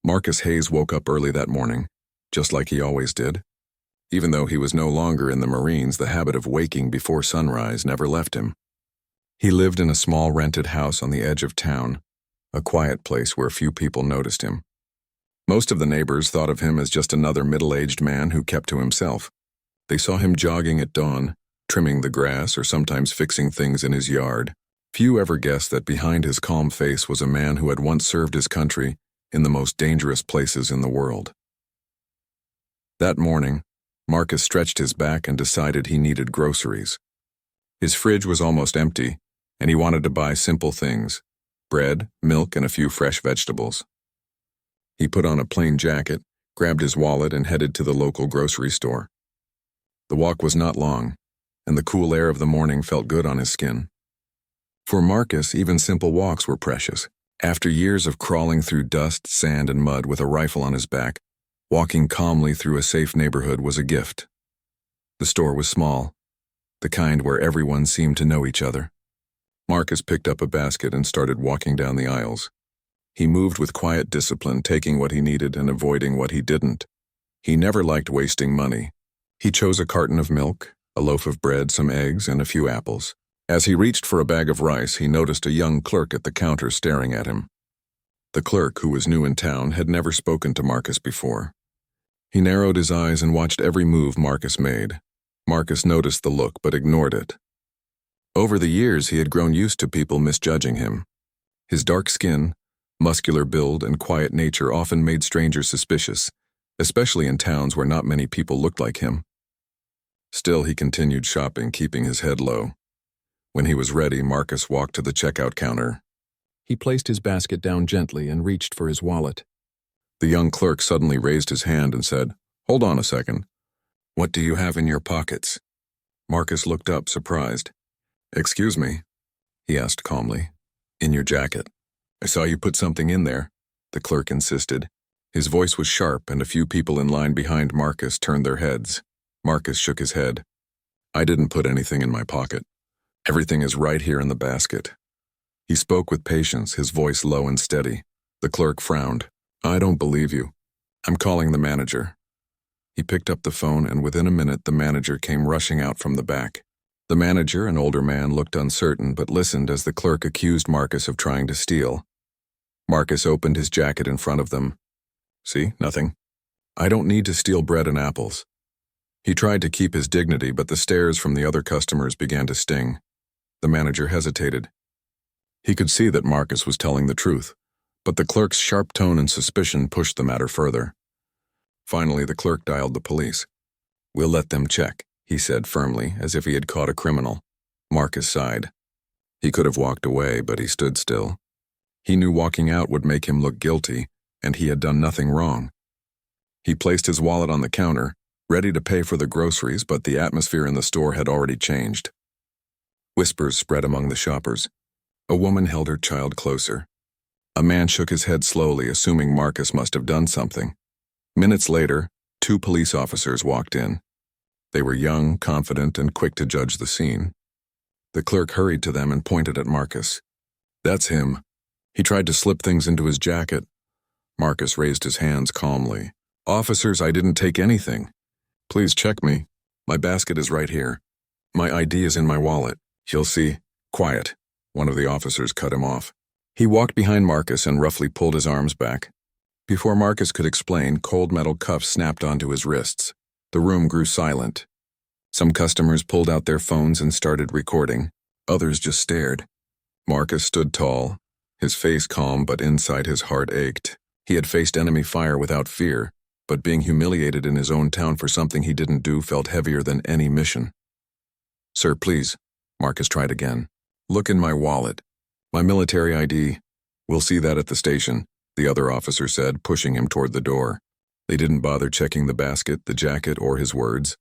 Marcus Hayes woke up early that morning, just like he always did. Even though he was no longer in the Marines, the habit of waking before sunrise never left him. He lived in a small rented house on the edge of town, a quiet place where few people noticed him. Most of the neighbors thought of him as just another middle-aged man who kept to himself. They saw him jogging at dawn, trimming the grass or sometimes fixing things in his yard. Few ever guessed that behind his calm face was a man who had once served his country in the most dangerous places in the world. That morning, Marcus stretched his back and decided he needed groceries. His fridge was almost empty, and he wanted to buy simple things: bread, milk, and a few fresh vegetables. He put on a plain jacket, grabbed his wallet, and headed to the local grocery store. The walk was not long, and the cool air of the morning felt good on his skin. For Marcus, even simple walks were precious. After years of crawling through dust, sand, and mud with a rifle on his back, walking calmly through a safe neighborhood was a gift. The store was small, the kind where everyone seemed to know each other. Marcus picked up a basket and started walking down the aisles. He moved with quiet discipline, taking what he needed and avoiding what he didn't. He never liked wasting money. He chose a carton of milk, a loaf of bread, some eggs, and a few apples. As he reached for a bag of rice, he noticed a young clerk at the counter staring at him. The clerk, who was new in town, had never spoken to Marcus before. He narrowed his eyes and watched every move Marcus made. Marcus noticed the look but ignored it. Over the years, he had grown used to people misjudging him. His dark skin, muscular build, and quiet nature often made strangers suspicious, especially in towns where not many people looked like him. Still, he continued shopping, keeping his head low. When he was ready, Marcus walked to the checkout counter. He placed his basket down gently and reached for his wallet. The young clerk suddenly raised his hand and said, "Hold on a second. What do you have in your pockets?" Marcus looked up, surprised. "Excuse me," he asked calmly. "In your jacket. I saw you put something in there," the clerk insisted. His voice was sharp, and a few people in line behind Marcus turned their heads. Marcus shook his head. "I didn't put anything in my pocket. Everything is right here in the basket." He spoke with patience, his voice low and steady. The clerk frowned. "I don't believe you. I'm calling the manager." He picked up the phone, and within a minute the manager came rushing out from the back. The manager, an older man, looked uncertain but listened as the clerk accused Marcus of trying to steal. Marcus opened his jacket in front of them. "See, nothing. I don't need to steal bread and apples." He tried to keep his dignity, but the stares from the other customers began to sting. The manager hesitated. He could see that Marcus was telling the truth, but the clerk's sharp tone and suspicion pushed the matter further. Finally, the clerk dialed the police. "We'll let them check," he said firmly, as if he had caught a criminal. Marcus sighed. He could have walked away, but he stood still. He knew walking out would make him look guilty, and he had done nothing wrong. He placed his wallet on the counter, ready to pay for the groceries, but the atmosphere in the store had already changed. Whispers spread among the shoppers. A woman held her child closer. A man shook his head slowly, assuming Marcus must have done something. Minutes later, 2 police officers walked in. They were young, confident, and quick to judge the scene. The clerk hurried to them and pointed at Marcus. "That's him. He tried to slip things into his jacket." Marcus raised his hands calmly. "Officers, I didn't take anything. Please check me. My basket is right here. My ID is in my wallet. You'll see." "Quiet," one of the officers cut him off. He walked behind Marcus and roughly pulled his arms back. Before Marcus could explain, cold metal cuffs snapped onto his wrists. The room grew silent. Some customers pulled out their phones and started recording. Others just stared. Marcus stood tall, his face calm, but inside his heart ached. He had faced enemy fire without fear, but being humiliated in his own town for something he didn't do felt heavier than any mission. "Sir, please," Marcus tried again. "Look in my wallet. My military ID. We'll see that at the station," the other officer said, pushing him toward the door. They didn't bother checking the basket, the jacket, or his words.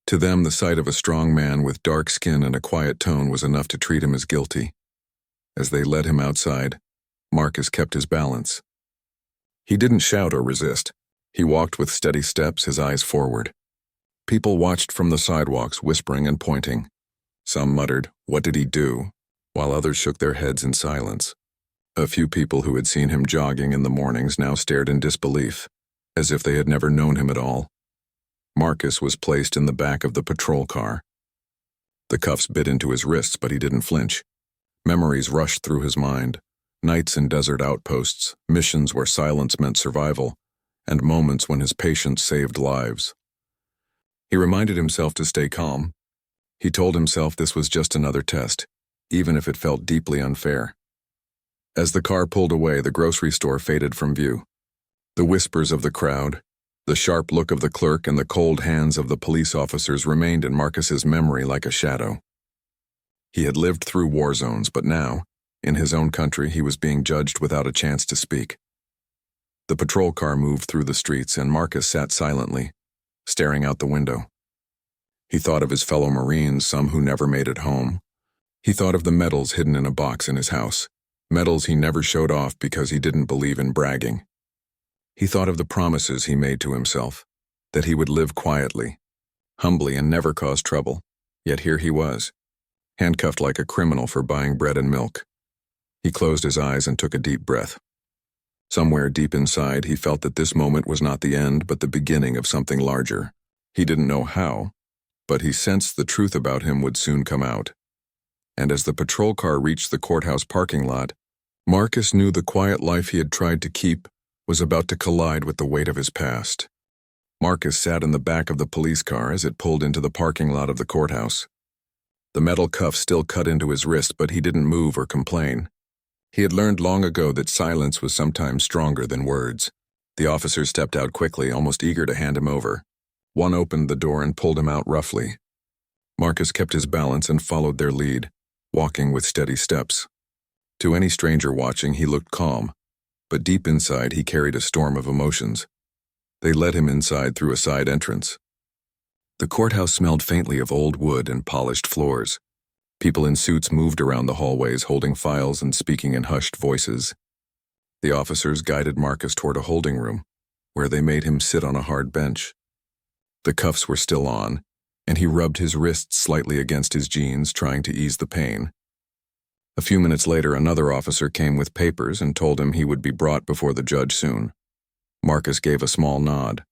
To them, the sight of a strong man with dark skin and a quiet tone was enough to treat him as guilty. As they led him outside, Marcus kept his balance. He didn't shout or resist. He walked with steady steps, his eyes forward. People watched from the sidewalks, whispering and pointing. Some muttered, "What did he do?" while others shook their heads in silence. A few people who had seen him jogging in the mornings now stared in disbelief, as if they had never known him at all. Marcus was placed in the back of the patrol car. The cuffs bit into his wrists, but he didn't flinch. Memories rushed through his mind. Nights in desert outposts, missions where silence meant survival, and moments when his patience saved lives. He reminded himself to stay calm. He told himself this was just another test, even if it felt deeply unfair. As the car pulled away, the grocery store faded from view. The whispers of the crowd, the sharp look of the clerk, and the cold hands of the police officers remained in Marcus's memory like a shadow. He had lived through war zones, but now, in his own country, he was being judged without a chance to speak. The patrol car moved through the streets, and Marcus sat silently, staring out the window. He thought of his fellow Marines, some who never made it home. He thought of the medals hidden in a box in his house, medals he never showed off because he didn't believe in bragging. He thought of the promises he made to himself, that he would live quietly, humbly, and never cause trouble. Yet here he was, handcuffed like a criminal for buying bread and milk. He closed his eyes and took a deep breath. Somewhere deep inside, he felt that this moment was not the end, but the beginning of something larger. He didn't know how, but he sensed the truth about him would soon come out. And as the patrol car reached the courthouse parking lot, Marcus knew the quiet life he had tried to keep was about to collide with the weight of his past. Marcus sat in the back of the police car as it pulled into the parking lot of the courthouse. The metal cuff still cut into his wrist, but he didn't move or complain. He had learned long ago that silence was sometimes stronger than words. The officers stepped out quickly, almost eager to hand him over. One opened the door and pulled him out roughly. Marcus kept his balance and followed their lead, walking with steady steps. To any stranger watching, he looked calm, but deep inside he carried a storm of emotions. They led him inside through a side entrance. The courthouse smelled faintly of old wood and polished floors. People in suits moved around the hallways, holding files and speaking in hushed voices. The officers guided Marcus toward a holding room, where they made him sit on a hard bench. The cuffs were still on, and he rubbed his wrists slightly against his jeans, trying to ease the pain. A few minutes later, another officer came with papers and told him he would be brought before the judge soon. Marcus gave a small nod.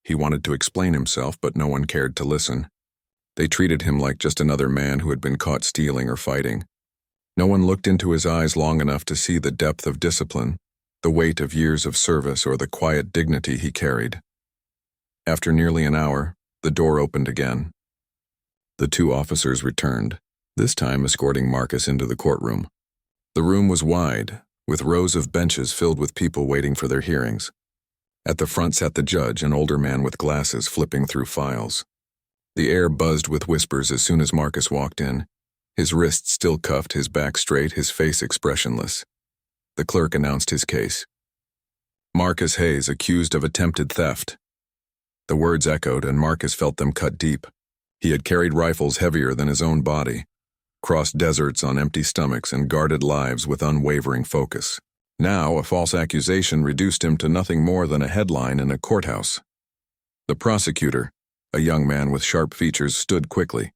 He wanted to explain himself, but no one cared to listen. They treated him like just another man who had been caught stealing or fighting. No one looked into his eyes long enough to see the depth of discipline, the weight of years of service, or the quiet dignity he carried. After nearly an hour, the door opened again. The two officers returned, this time escorting Marcus into the courtroom. The room was wide, with rows of benches filled with people waiting for their hearings. At the front sat the judge, an older man with glasses, flipping through files. The air buzzed with whispers as soon as Marcus walked in, his wrists still cuffed, his back straight, his face expressionless. The clerk announced his case. Marcus Hayes, accused of attempted theft. The words echoed, and Marcus felt them cut deep. He had carried rifles heavier than his own body, crossed deserts on empty stomachs, and guarded lives with unwavering focus. Now, a false accusation reduced him to nothing more than a headline in a courthouse. The prosecutor, a young man with sharp features, stood quickly.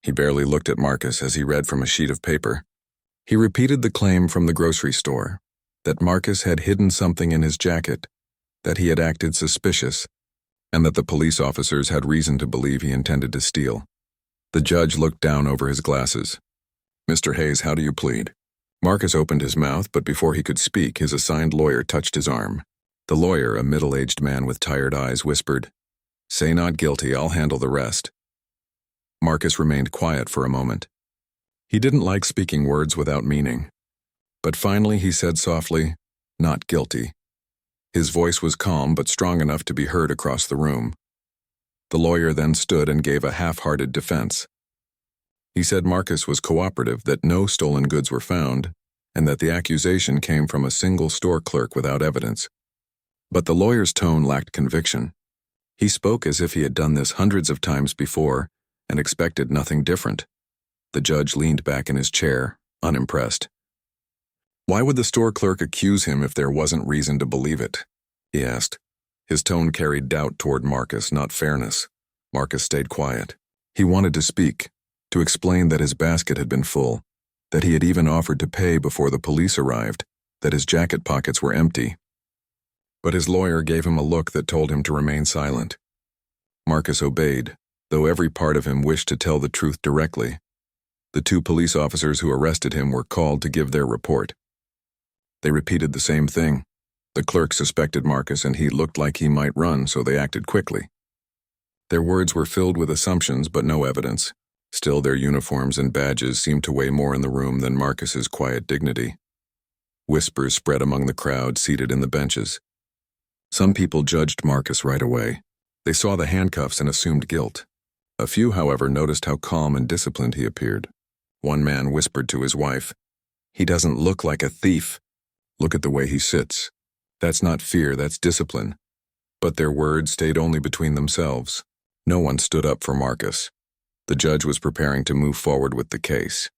He barely looked at Marcus as he read from a sheet of paper. He repeated the claim from the grocery store, that Marcus had hidden something in his jacket, that he had acted suspicious, and that the police officers had reason to believe he intended to steal. The judge looked down over his glasses. "Mr. Hayes, how do you plead?" Marcus opened his mouth, but before he could speak, his assigned lawyer touched his arm. The lawyer, a middle-aged man with tired eyes, whispered, "Say not guilty, I'll handle the rest." Marcus remained quiet for a moment. He didn't like speaking words without meaning. But finally he said softly, "Not guilty." His voice was calm but strong enough to be heard across the room. The lawyer then stood and gave a half-hearted defense. He said Marcus was cooperative, that no stolen goods were found, and that the accusation came from a single store clerk without evidence. But the lawyer's tone lacked conviction. He spoke as if he had done this hundreds of times before and expected nothing different. The judge leaned back in his chair, unimpressed. "Why would the store clerk accuse him if there wasn't reason to believe it?" he asked. His tone carried doubt toward Marcus, not fairness. Marcus stayed quiet. He wanted to speak, to explain that his basket had been full, that he had even offered to pay before the police arrived, that his jacket pockets were empty. But his lawyer gave him a look that told him to remain silent. Marcus obeyed, though every part of him wished to tell the truth directly. The two police officers who arrested him were called to give their report. They repeated the same thing. The clerk suspected Marcus and he looked like he might run, so they acted quickly. Their words were filled with assumptions but no evidence. Still, their uniforms and badges seemed to weigh more in the room than Marcus's quiet dignity. Whispers spread among the crowd seated in the benches. Some people judged Marcus right away. They saw the handcuffs and assumed guilt. A few, however, noticed how calm and disciplined he appeared. One man whispered to his wife, "He doesn't look like a thief. Look at the way he sits. That's not fear, that's discipline." But their words stayed only between themselves. No one stood up for Marcus. The judge was preparing to move forward with the case.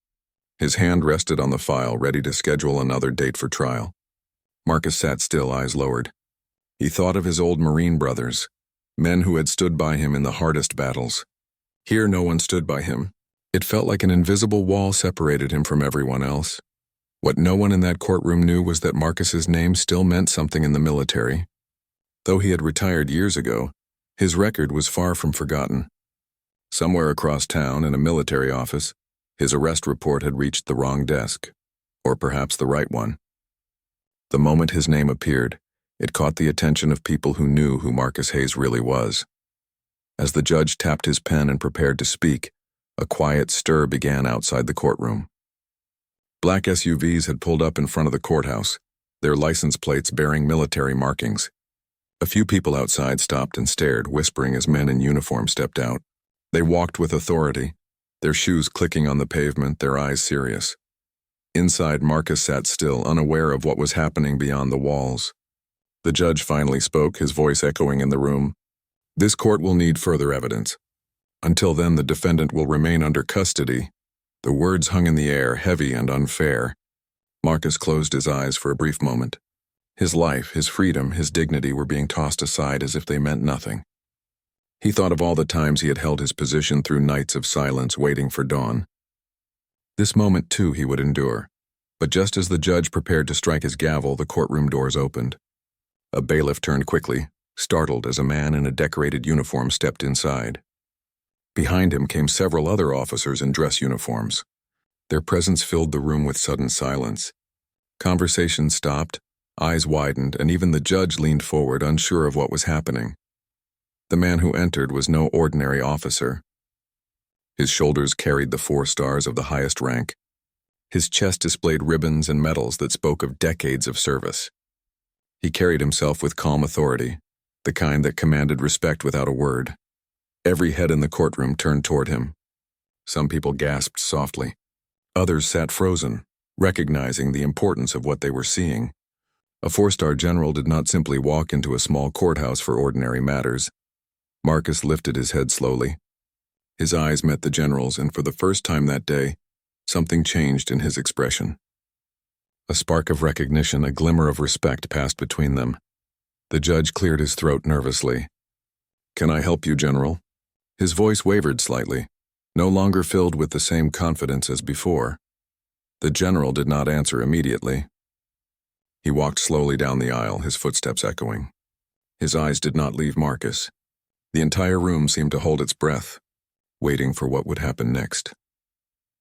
His hand rested on the file, ready to schedule another date for trial. Marcus sat still, eyes lowered. He thought of his old Marine brothers, men who had stood by him in the hardest battles. Here no one stood by him. It felt like an invisible wall separated him from everyone else. What no one in that courtroom knew was that Marcus's name still meant something in the military. Though he had retired years ago, his record was far from forgotten. Somewhere across town, in a military office, his arrest report had reached the wrong desk, or perhaps the right one. The moment his name appeared, it caught the attention of people who knew who Marcus Hayes really was. As the judge tapped his pen and prepared to speak, a quiet stir began outside the courtroom. Black SUVs had pulled up in front of the courthouse, their license plates bearing military markings. A few people outside stopped and stared, whispering as men in uniform stepped out. They walked with authority, their shoes clicking on the pavement, their eyes serious. Inside, Marcus sat still, unaware of what was happening beyond the walls. The judge finally spoke, his voice echoing in the room. "This court will need further evidence. Until then, the defendant will remain under custody." The words hung in the air, heavy and unfair. Marcus closed his eyes for a brief moment. His life, his freedom, his dignity were being tossed aside as if they meant nothing. He thought of all the times he had held his position through nights of silence waiting for dawn. This moment, too, he would endure. But just as the judge prepared to strike his gavel, the courtroom doors opened. A bailiff turned quickly, startled as a man in a decorated uniform stepped inside. Behind him came several other officers in dress uniforms. Their presence filled the room with sudden silence. Conversation stopped, eyes widened, and even the judge leaned forward, unsure of what was happening. The man who entered was no ordinary officer. His shoulders carried the 4 stars of the highest rank. His chest displayed ribbons and medals that spoke of decades of service. He carried himself with calm authority, the kind that commanded respect without a word. Every head in the courtroom turned toward him. Some people gasped softly. Others sat frozen, recognizing the importance of what they were seeing. A 4-star general did not simply walk into a small courthouse for ordinary matters. Marcus lifted his head slowly. His eyes met the general's, and for the first time that day, something changed in his expression. A spark of recognition, a glimmer of respect passed between them. The judge cleared his throat nervously. "Can I help you, General?" His voice wavered slightly, no longer filled with the same confidence as before. The general did not answer immediately. He walked slowly down the aisle, his footsteps echoing. His eyes did not leave Marcus. The entire room seemed to hold its breath, waiting for what would happen next.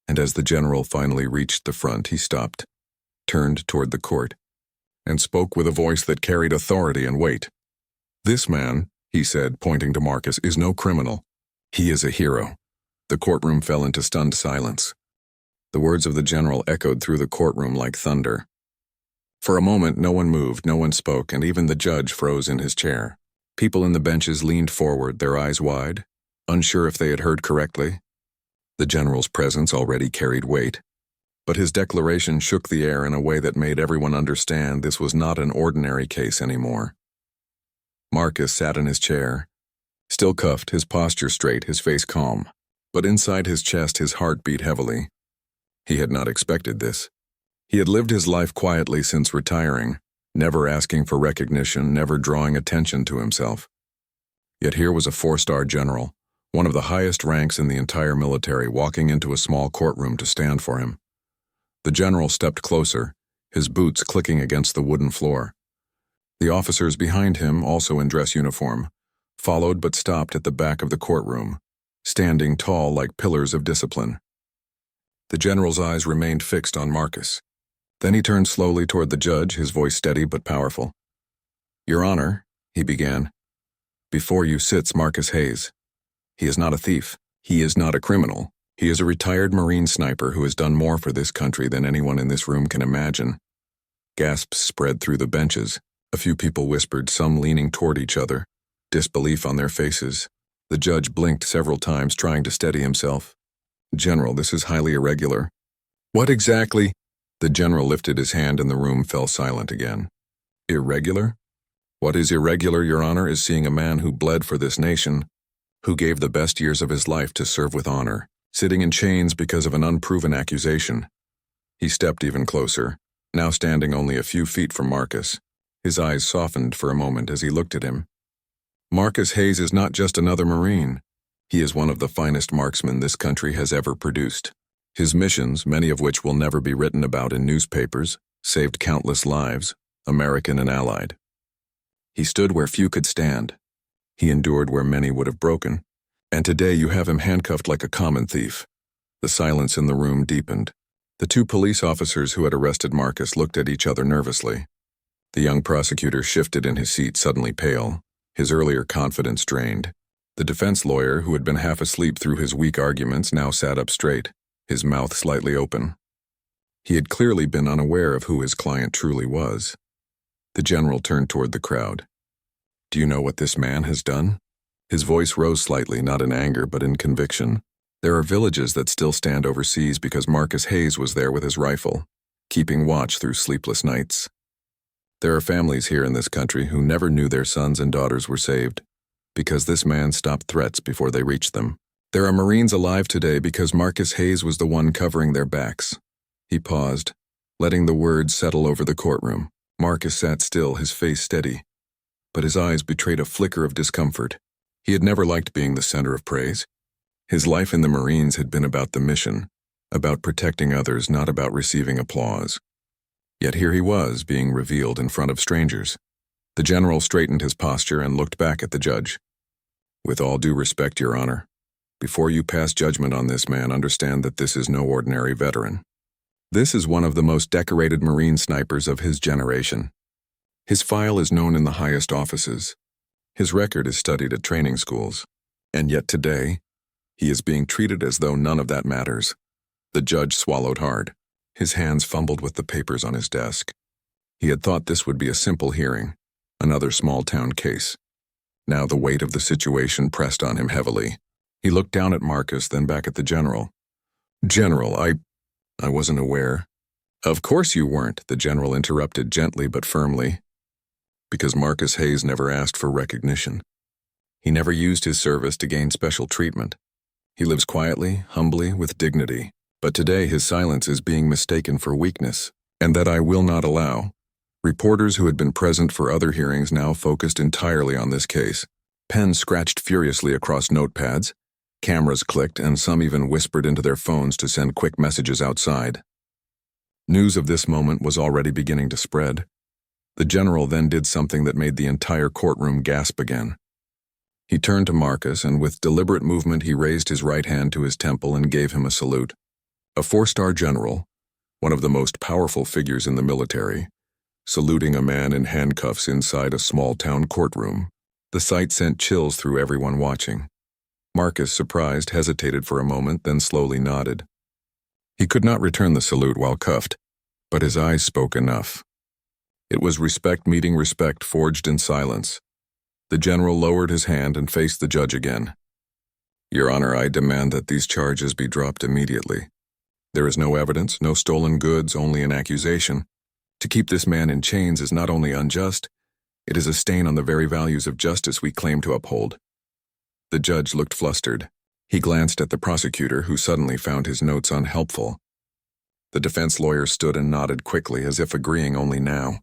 And as the general finally reached the front, he stopped, turned toward the court, and spoke with a voice that carried authority and weight. "This man," he said, pointing to Marcus, "is no criminal. He is a hero." The courtroom fell into stunned silence. The words of the general echoed through the courtroom like thunder. For a moment, no one moved, no one spoke, and even the judge froze in his chair. People in the benches leaned forward, their eyes wide, unsure if they had heard correctly. The general's presence already carried weight, but his declaration shook the air in a way that made everyone understand this was not an ordinary case anymore. Marcus sat in his chair, still cuffed, his posture straight, his face calm. But inside his chest, his heart beat heavily. He had not expected this. He had lived his life quietly since retiring, never asking for recognition, never drawing attention to himself. Yet here was a 4-star general, one of the highest ranks in the entire military, walking into a small courtroom to stand for him. The general stepped closer, his boots clicking against the wooden floor. The officers behind him, also in dress uniform, followed but stopped at the back of the courtroom, standing tall like pillars of discipline. The general's eyes remained fixed on Marcus. Then he turned slowly toward the judge, his voice steady but powerful. "Your Honor," he began, "before you sits Marcus Hayes. He is not a thief. He is not a criminal. He is a retired Marine sniper who has done more for this country than anyone in this room can imagine." Gasps spread through the benches. A few people whispered, some leaning toward each other, disbelief on their faces. The judge blinked several times, trying to steady himself. "General, this is highly irregular." "What exactly?" The general lifted his hand and the room fell silent again. "Irregular? What is irregular, Your Honor, is seeing a man who bled for this nation, who gave the best years of his life to serve with honor, sitting in chains because of an unproven accusation." He stepped even closer, now standing only a few feet from Marcus. His eyes softened for a moment as he looked at him. "Marcus Hayes is not just another Marine. He is one of the finest marksmen this country has ever produced. His missions, many of which will never be written about in newspapers, saved countless lives, American and Allied. He stood where few could stand. He endured where many would have broken. And today you have him handcuffed like a common thief." The silence in the room deepened. The two police officers who had arrested Marcus looked at each other nervously. The young prosecutor shifted in his seat, suddenly pale, his earlier confidence drained. The defense lawyer, who had been half asleep through his weak arguments, now sat up straight, his mouth slightly open. He had clearly been unaware of who his client truly was. The general turned toward the crowd. "Do you know what this man has done?" His voice rose slightly, not in anger but in conviction. "There are villages that still stand overseas because Marcus Hayes was there with his rifle, keeping watch through sleepless nights. There are families here in this country who never knew their sons and daughters were saved, because this man stopped threats before they reached them. There are Marines alive today because Marcus Hayes was the one covering their backs." He paused, letting the words settle over the courtroom. Marcus sat still, his face steady, but his eyes betrayed a flicker of discomfort. He had never liked being the center of praise. His life in the Marines had been about the mission, about protecting others, not about receiving applause. Yet here he was, being revealed in front of strangers. The general straightened his posture and looked back at the judge. "With all due respect, Your Honor, before you pass judgment on this man, understand that this is no ordinary veteran. This is one of the most decorated Marine snipers of his generation. His file is known in the highest offices. His record is studied at training schools. And yet today, he is being treated as though none of that matters." The judge swallowed hard. His hands fumbled with the papers on his desk. He had thought this would be a simple hearing, another small-town case. Now the weight of the situation pressed on him heavily. He looked down at Marcus, then back at the general. "General, I wasn't aware." "Of course you weren't," the general interrupted gently but firmly. "Because Marcus Hayes never asked for recognition. He never used his service to gain special treatment. He lives quietly, humbly, with dignity. But today his silence is being mistaken for weakness, and that I will not allow." Reporters who had been present for other hearings now focused entirely on this case. Pens scratched furiously across notepads, cameras clicked, and some even whispered into their phones to send quick messages outside. News of this moment was already beginning to spread. The general then did something that made the entire courtroom gasp again. He turned to Marcus, and with deliberate movement he raised his right hand to his temple and gave him a salute. A four-star general, one of the most powerful figures in the military, saluting a man in handcuffs inside a small-town courtroom. The sight sent chills through everyone watching. Marcus, surprised, hesitated for a moment, then slowly nodded. He could not return the salute while cuffed, but his eyes spoke enough. It was respect meeting respect, forged in silence. The general lowered his hand and faced the judge again. "Your Honor, I demand that these charges be dropped immediately. There is no evidence, no stolen goods, only an accusation. To keep this man in chains is not only unjust, it is a stain on the very values of justice we claim to uphold." The judge looked flustered. He glanced at the prosecutor, who suddenly found his notes unhelpful. The defense lawyer stood and nodded quickly, as if agreeing only now.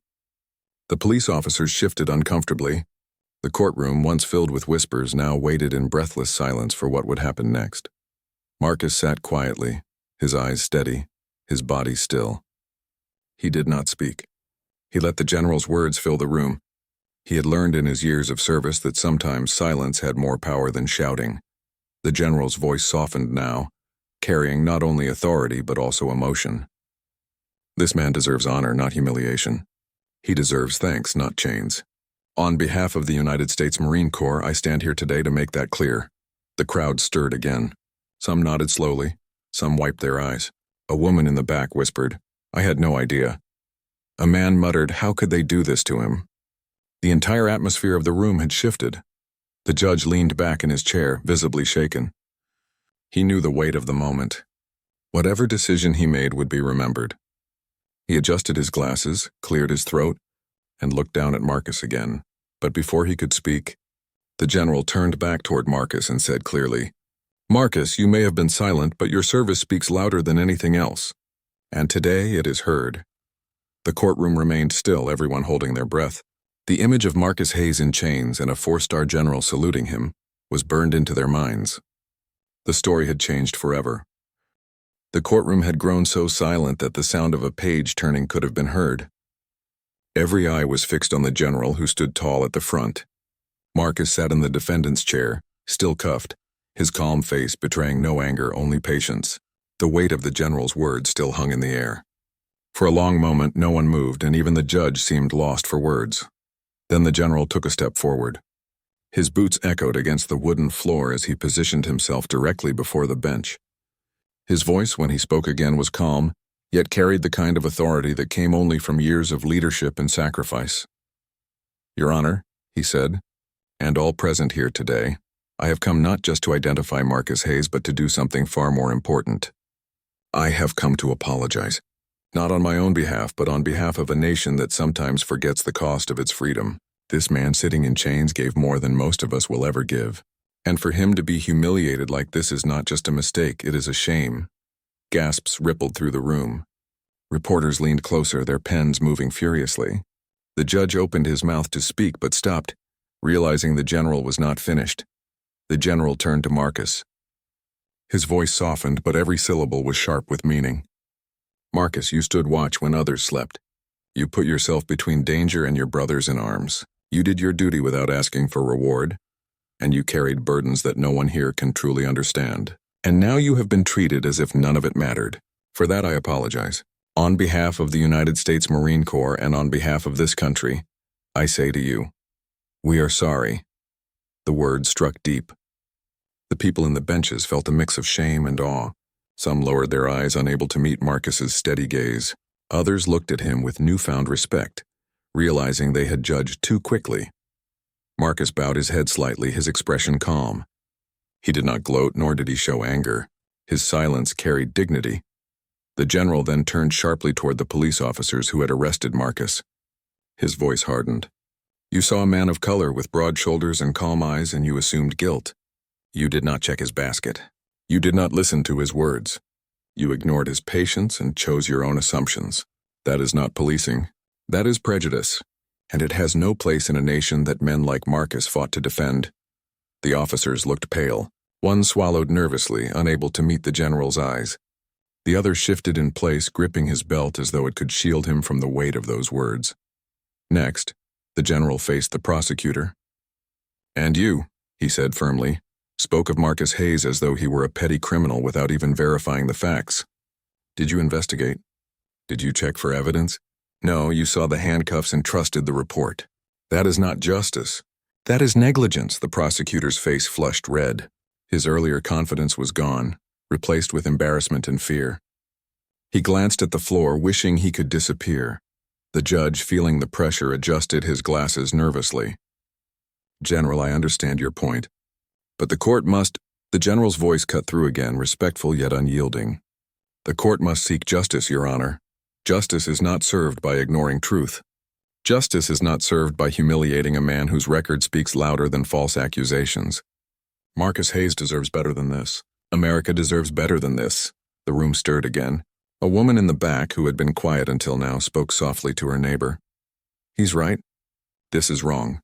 The police officers shifted uncomfortably. The courtroom, once filled with whispers, now waited in breathless silence for what would happen next. Marcus sat quietly, his eyes steady, his body still. He did not speak. He let the general's words fill the room. He had learned in his years of service that sometimes silence had more power than shouting. The general's voice softened now, carrying not only authority but also emotion. This man deserves honor, not humiliation. He deserves thanks, not chains. On behalf of the United States Marine Corps, I stand here today to make that clear. The crowd stirred again. Some nodded slowly, some wiped their eyes. A woman in the back whispered, "I had no idea." A man muttered, "How could they do this to him?" The entire atmosphere of the room had shifted. The judge leaned back in his chair, visibly shaken. He knew the weight of the moment. Whatever decision he made would be remembered. He adjusted his glasses, cleared his throat, and looked down at Marcus again. But before he could speak, the general turned back toward Marcus and said clearly, "Marcus, you may have been silent, but your service speaks louder than anything else. And today it is heard." The courtroom remained still, everyone holding their breath. The image of Marcus Hayes in chains and a 4-star general saluting him was burned into their minds. The story had changed forever. The courtroom had grown so silent that the sound of a page turning could have been heard. Every eye was fixed on the general, who stood tall at the front. Marcus sat in the defendant's chair, still cuffed, his calm face betraying no anger, only patience. The weight of the general's words still hung in the air. For a long moment, no one moved, and even the judge seemed lost for words. Then the general took a step forward. His boots echoed against the wooden floor as he positioned himself directly before the bench. His voice, when he spoke again, was calm, yet carried the kind of authority that came only from years of leadership and sacrifice. "Your Honor," he said, "and all present here today, I have come not just to identify Marcus Hayes, but to do something far more important. I have come to apologize. Not on my own behalf, but on behalf of a nation that sometimes forgets the cost of its freedom. This man sitting in chains gave more than most of us will ever give. And for him to be humiliated like this is not just a mistake, it is a shame." Gasps rippled through the room. Reporters leaned closer, their pens moving furiously. The judge opened his mouth to speak but stopped, realizing the general was not finished. The general turned to Marcus. His voice softened, but every syllable was sharp with meaning. "Marcus, you stood watch when others slept. You put yourself between danger and your brothers in arms. You did your duty without asking for reward, and you carried burdens that no one here can truly understand. And now you have been treated as if none of it mattered. For that I apologize. On behalf of the United States Marine Corps and on behalf of this country, I say to you, we are sorry." The words struck deep. The people in the benches felt a mix of shame and awe. Some lowered their eyes, unable to meet Marcus's steady gaze. Others looked at him with newfound respect, realizing they had judged too quickly. Marcus bowed his head slightly, his expression calm. He did not gloat, nor did he show anger. His silence carried dignity. The general then turned sharply toward the police officers who had arrested Marcus. His voice hardened. "You saw a man of color with broad shoulders and calm eyes, and you assumed guilt. You did not check his basket. You did not listen to his words. You ignored his patience and chose your own assumptions. That is not policing. That is prejudice. And it has no place in a nation that men like Marcus fought to defend." The officers looked pale. One swallowed nervously, unable to meet the general's eyes. The other shifted in place, gripping his belt as though it could shield him from the weight of those words. Next, the general faced the prosecutor. "And you," he said firmly, spoke of Marcus Hayes as though he were a petty criminal without even verifying the facts. "Did you investigate? Did you check for evidence? No, you saw the handcuffs and trusted the report. That is not justice. That is negligence." The prosecutor's face flushed red. His earlier confidence was gone, replaced with embarrassment and fear. He glanced at the floor, wishing he could disappear. The judge, feeling the pressure, adjusted his glasses nervously. "General, I understand your point. But the court must—" The general's voice cut through again, respectful yet unyielding. "The court must seek justice, Your Honor. Justice is not served by ignoring truth. Justice is not served by humiliating a man whose record speaks louder than false accusations. Marcus Hayes deserves better than this. America deserves better than this." The room stirred again. A woman in the back, who had been quiet until now, spoke softly to her neighbor. "He's right. This is wrong."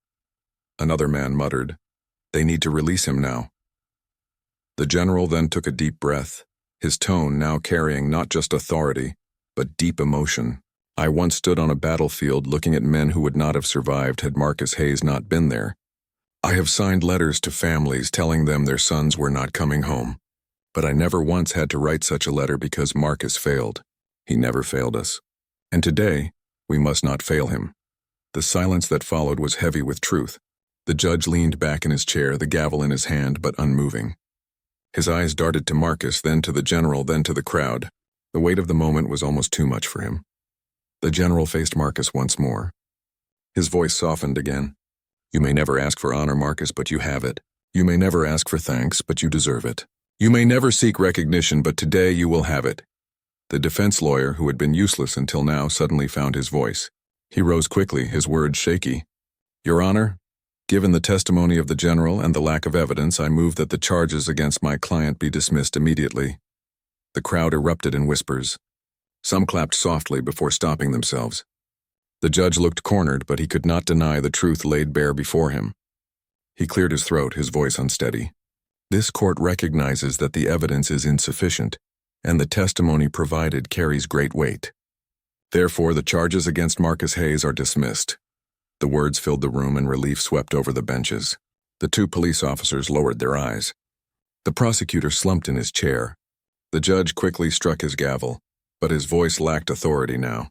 Another man muttered, "They need to release him now." The general then took a deep breath. his tone now carrying not just authority, but deep emotion. I once stood on a battlefield looking at men who would not have survived had Marcus Hayes not been there. I have signed letters to families telling them their sons were not coming home. But I never once had to write such a letter because Marcus failed. He never failed us. And today, we must not fail him. The silence that followed was heavy with truth. The judge leaned back in his chair, the gavel in his hand, but unmoving. His eyes darted to Marcus, then to the general, then to the crowd. The weight of the moment was almost too much for him. The general faced Marcus once more. His voice softened again. You may never ask for honor, Marcus, but you have it. You may never ask for thanks, but you deserve it. You may never seek recognition, but today you will have it. The defense lawyer, who had been useless until now, suddenly found his voice. He rose quickly, his words shaky. Your Honor, given the testimony of the general and the lack of evidence, I move that the charges against my client be dismissed immediately. The crowd erupted in whispers. Some clapped softly before stopping themselves. The judge looked cornered, but he could not deny the truth laid bare before him. He cleared his throat, his voice unsteady. This court recognizes that the evidence is insufficient, and the testimony provided carries great weight. Therefore, the charges against Marcus Hayes are dismissed. The words filled the room and relief swept over the benches. The two police officers lowered their eyes. The prosecutor slumped in his chair. The judge quickly struck his gavel, but his voice lacked authority now.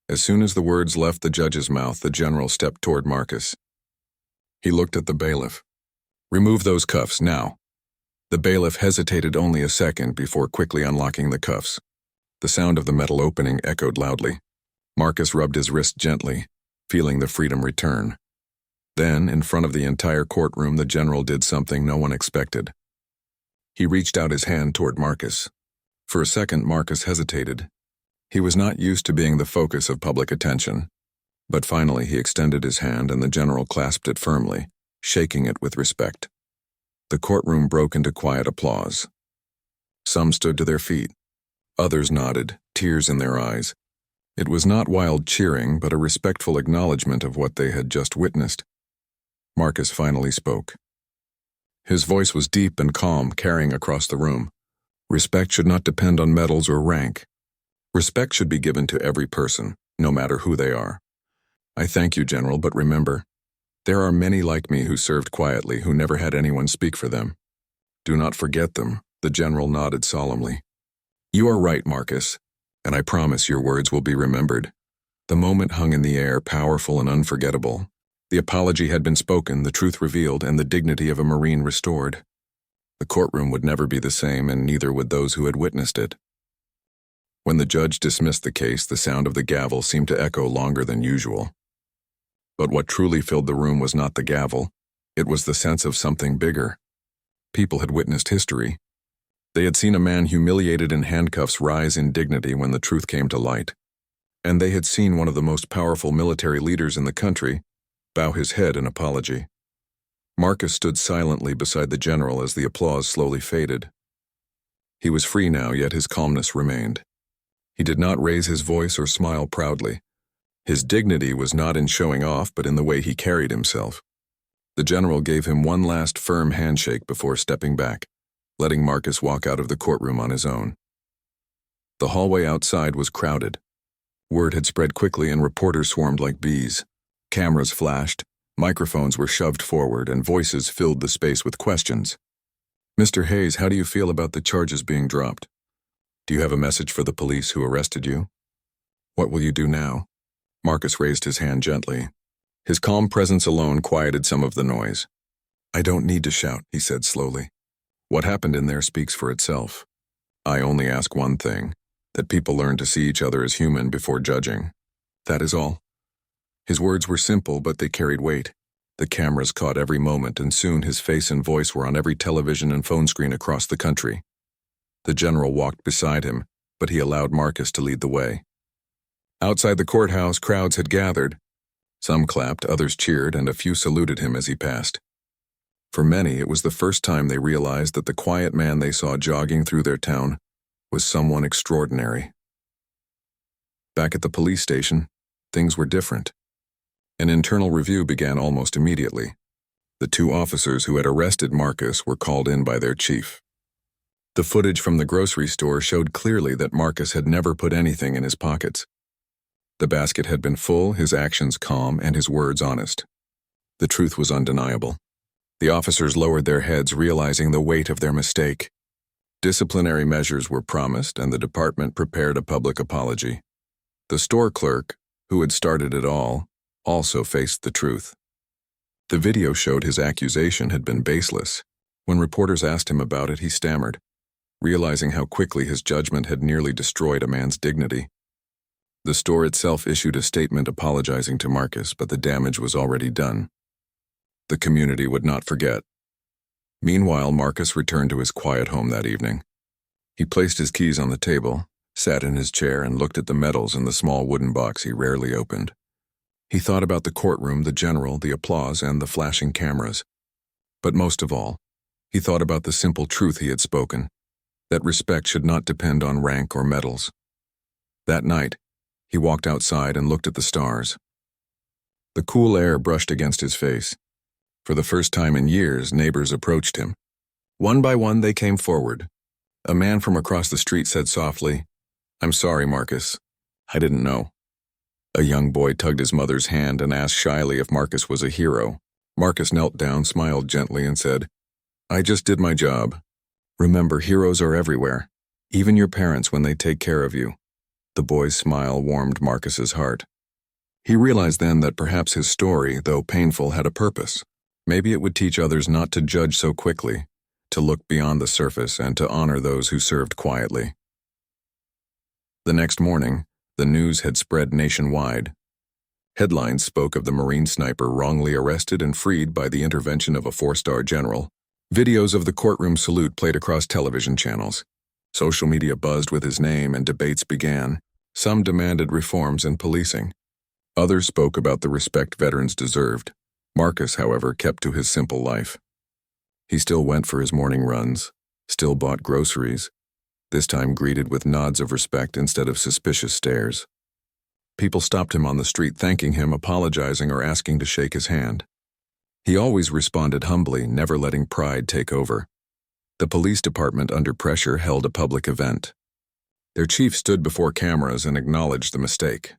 As soon as the words left the judge's mouth, the general stepped toward Marcus. He looked at the bailiff. Remove those cuffs, now. The bailiff hesitated only a second before quickly unlocking the cuffs. The sound of the metal opening echoed loudly. Marcus rubbed his wrist gently, feeling the freedom return. Then, in front of the entire courtroom, the general did something no one expected. He reached out his hand toward Marcus. For a second, Marcus hesitated. He was not used to being the focus of public attention. But finally, he extended his hand and the general clasped it firmly, shaking it with respect. The courtroom broke into quiet applause. Some stood to their feet. Others nodded, tears in their eyes. It was not wild cheering, but a respectful acknowledgement of what they had just witnessed. Marcus finally spoke. His voice was deep and calm, carrying across the room. Respect should not depend on medals or rank. Respect should be given to every person, no matter who they are. I thank you, General, but remember, there are many like me who served quietly, who never had anyone speak for them. Do not forget them, the General nodded solemnly. You are right, Marcus, and I promise your words will be remembered. The moment hung in the air, powerful and unforgettable. The apology had been spoken, the truth revealed, and the dignity of a Marine restored. The courtroom would never be the same, and neither would those who had witnessed it. When the judge dismissed the case, the sound of the gavel seemed to echo longer than usual. But what truly filled the room was not the gavel. It was the sense of something bigger. People had witnessed history. They had seen a man humiliated in handcuffs rise in dignity when the truth came to light. And they had seen one of the most powerful military leaders in the country bow his head in apology. Marcus stood silently beside the general as the applause slowly faded. He was free now, yet his calmness remained. He did not raise his voice or smile proudly. His dignity was not in showing off, but in the way he carried himself. The general gave him one last firm handshake before stepping back, letting Marcus walk out of the courtroom on his own. The hallway outside was crowded. Word had spread quickly and reporters swarmed like bees. Cameras flashed, microphones were shoved forward, and voices filled the space with questions. Mr. Hayes, how do you feel about the charges being dropped? Do you have a message for the police who arrested you? What will you do now? Marcus raised his hand gently. His calm presence alone quieted some of the noise. I don't need to shout, he said slowly. What happened in there speaks for itself. I only ask one thing, that people learn to see each other as human before judging. That is all. His words were simple, but they carried weight. The cameras caught every moment, and soon his face and voice were on every television and phone screen across the country. The general walked beside him, but he allowed Marcus to lead the way. Outside the courthouse, crowds had gathered. Some clapped, others cheered, and a few saluted him as he passed. For many, it was the first time they realized that the quiet man they saw jogging through their town was someone extraordinary. Back at the police station, things were different. An internal review began almost immediately. The two officers who had arrested Marcus were called in by their chief. The footage from the grocery store showed clearly that Marcus had never put anything in his pockets. The basket had been full, his actions calm, and his words honest. The truth was undeniable. The officers lowered their heads, realizing the weight of their mistake. Disciplinary measures were promised, and the department prepared a public apology. The store clerk, who had started it all, also faced the truth. The video showed his accusation had been baseless. When reporters asked him about it, he stammered, realizing how quickly his judgment had nearly destroyed a man's dignity. The store itself issued a statement apologizing to Marcus, but the damage was already done. The community would not forget. Meanwhile, Marcus returned to his quiet home that evening. He placed his keys on the table, sat in his chair, and looked at the medals in the small wooden box he rarely opened. He thought about the courtroom, the general, the applause, and the flashing cameras. But most of all, he thought about the simple truth he had spoken, that respect should not depend on rank or medals. That night, he walked outside and looked at the stars. The cool air brushed against his face. For the first time in years, neighbors approached him. One by one, they came forward. A man from across the street said softly, "I'm sorry, Marcus. I didn't know." A young boy tugged his mother's hand and asked shyly if Marcus was a hero. Marcus knelt down, smiled gently, and said, "I just did my job. Remember, heroes are everywhere, even your parents when they take care of you." The boy's smile warmed Marcus's heart. He realized then that perhaps his story, though painful, had a purpose. Maybe it would teach others not to judge so quickly, to look beyond the surface, and to honor those who served quietly. The next morning, the news had spread nationwide. Headlines spoke of the Marine sniper wrongly arrested and freed by the intervention of a 4-star general. Videos of the courtroom salute played across television channels. Social media buzzed with his name, and debates began. Some demanded reforms in policing. Others spoke about the respect veterans deserved. Marcus, however, kept to his simple life. He still went for his morning runs, still bought groceries, this time greeted with nods of respect instead of suspicious stares. People stopped him on the street, thanking him, apologizing, or asking to shake his hand. He always responded humbly, never letting pride take over. The police department, under pressure, held a public event. Their chief stood before cameras and acknowledged the mistake.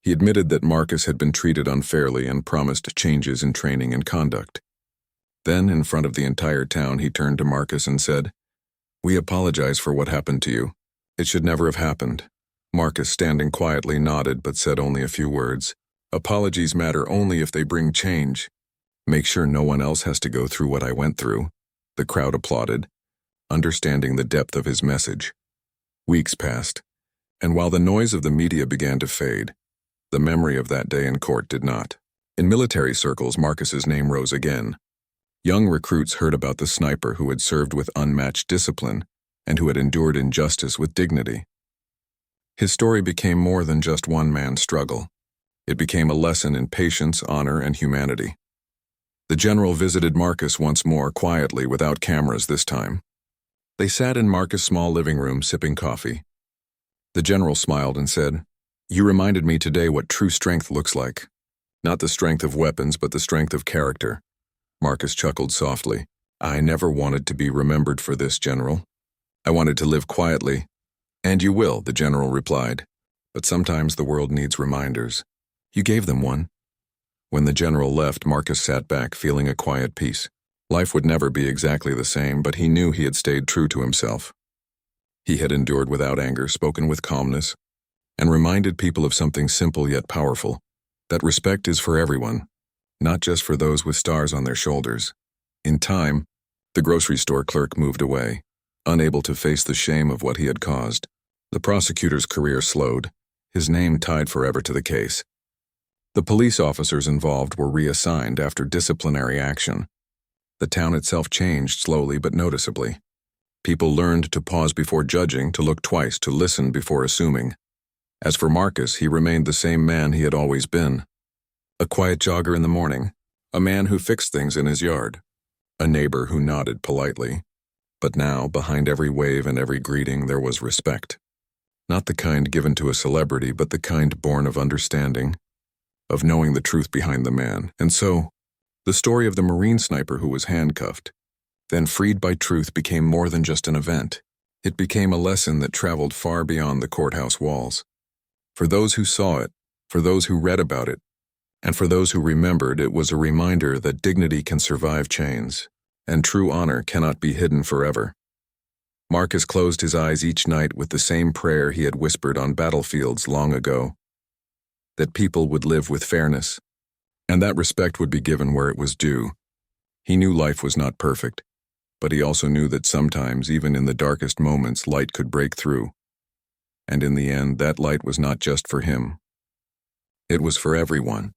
He admitted that Marcus had been treated unfairly and promised changes in training and conduct. Then, in front of the entire town, he turned to Marcus and said, "We apologize for what happened to you. It should never have happened." Marcus, standing quietly, nodded but said only a few words. "Apologies matter only if they bring change. Make sure no one else has to go through what I went through." The crowd applauded, understanding the depth of his message. Weeks passed, and while the noise of the media began to fade, the memory of that day in court did not. In military circles, Marcus's name rose again. Young recruits heard about the sniper who had served with unmatched discipline and who had endured injustice with dignity. His story became more than just one man's struggle. It became a lesson in patience, honor, and humanity. The general visited Marcus once more, quietly, without cameras this time. They sat in Marcus' small living room, sipping coffee. The general smiled and said, "You reminded me today what true strength looks like. Not the strength of weapons, but the strength of character." Marcus chuckled softly. "I never wanted to be remembered for this, General. I wanted to live quietly." "And you will," the general replied. "But sometimes the world needs reminders. You gave them one." When the general left, Marcus sat back, feeling a quiet peace. Life would never be exactly the same, but he knew he had stayed true to himself. He had endured without anger, spoken with calmness, and reminded people of something simple yet powerful, that respect is for everyone, not just for those with stars on their shoulders. In time, the grocery store clerk moved away, unable to face the shame of what he had caused. The prosecutor's career slowed, his name tied forever to the case. The police officers involved were reassigned after disciplinary action. The town itself changed slowly but noticeably. People learned to pause before judging, to look twice, to listen before assuming. As for Marcus, he remained the same man he had always been. A quiet jogger in the morning, a man who fixed things in his yard, a neighbor who nodded politely. But now, behind every wave and every greeting, there was respect. Not the kind given to a celebrity, but the kind born of understanding, of knowing the truth behind the man. And so, the story of the Marine sniper who was handcuffed, Then Freed by Truth became more than just an event. It became a lesson that traveled far beyond the courthouse walls. For those who saw it, for those who read about it, and for those who remembered, it was a reminder that dignity can survive chains, and true honor cannot be hidden forever. Marcus closed his eyes each night with the same prayer he had whispered on battlefields long ago, that people would live with fairness, and that respect would be given where it was due. He knew life was not perfect, but he also knew that sometimes, even in the darkest moments, light could break through. And in the end, that light was not just for him. It was for everyone.